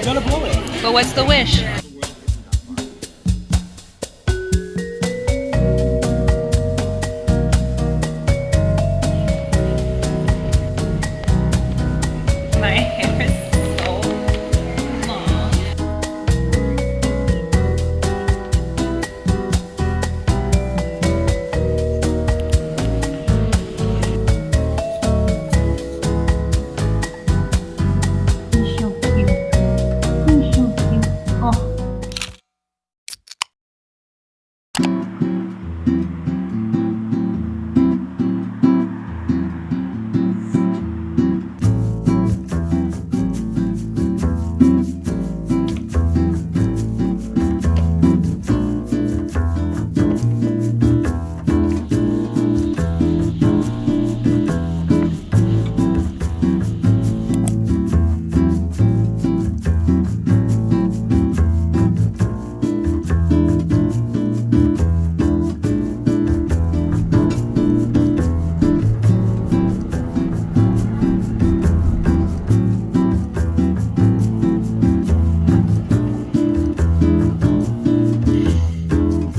But what's the wish? My hair is so long.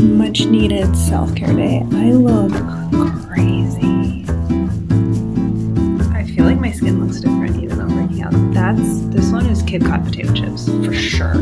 Much needed self-care day. I look crazy. I feel like my skin looks different even though I'm working out. This one is Kit Kat potato chips for sure.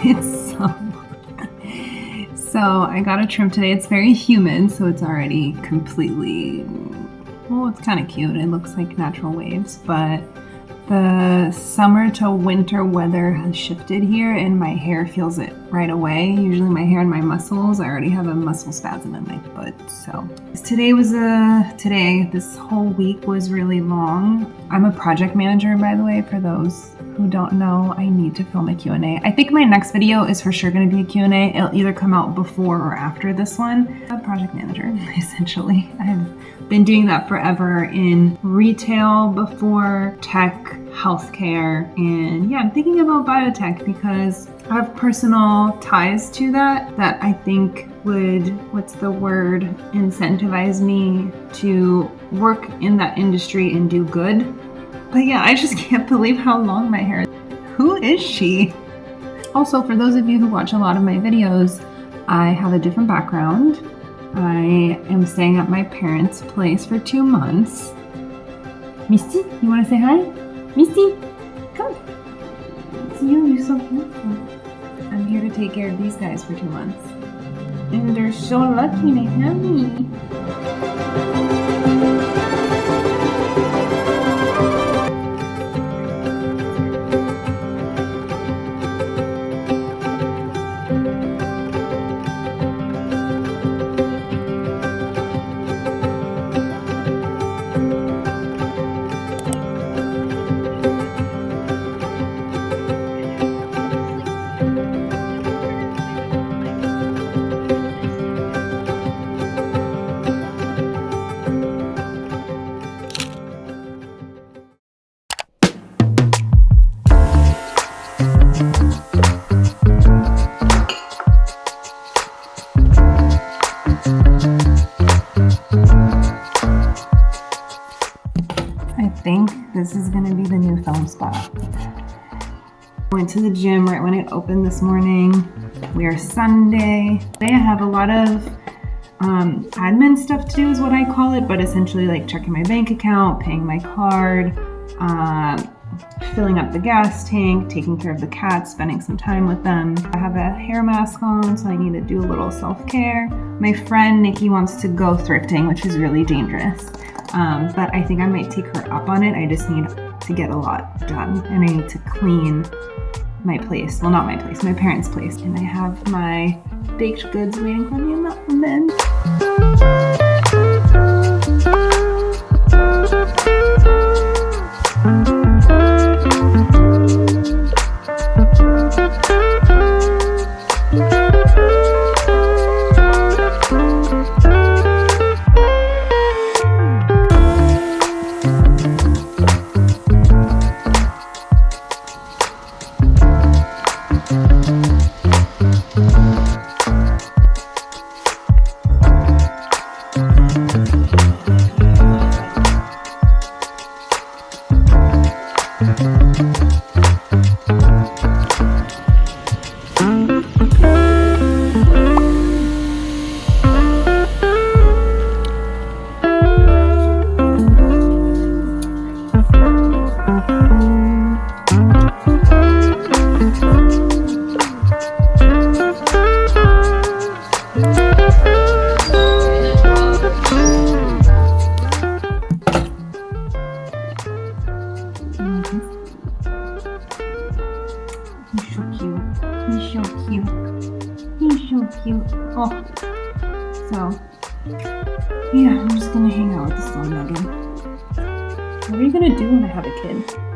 It's so I got a trim today. It's very humid, so it's already completely, well, it's kind of cute. It looks like natural waves, but the summer to winter weather has shifted here and my hair feels it right away. Usually my hair and my muscles, I already have a muscle spasm in my foot. So this whole week was really long. I'm a project manager, by the way, for those who don't know. I need to film a Q&A. I think my next video is for sure going to be a Q&A. It'll either come out before or after this one. I'm a project manager, essentially. I've been doing that forever in retail before, tech, healthcare, and yeah, I'm thinking about biotech because I have personal ties to that I think would, incentivize me to work in that industry and do good. But yeah, I just can't believe how long my hair is. Who is she? Also, for those of you who watch a lot of my videos, I have a different background. I am staying at my parents' place for 2 months. Misty, you want to say hi? Misty, come. See you, you're so handsome. I'm here to take care of these guys for 2 months. And they're so lucky to have me. I think this is going to be the new film spot. Went to the gym right when it opened this morning. We are Sunday. Today I have a lot of admin stuff to do is what I call it, but essentially like checking my bank account, paying my card, filling up the gas tank, taking care of the cats, spending some time with them. I have a hair mask on, so I need to do a little self-care. My friend Nikki wants to go thrifting, which is really dangerous. But I think I might take her up on it. I just need to get a lot done and I need to clean my place. Well, not my place, my parents' place. And I have my baked goods waiting for me in the oven. He's so cute. He's so cute. He's so cute. Oh. So, yeah, I'm just gonna hang out with this little nugget. What are you gonna do when I have a kid?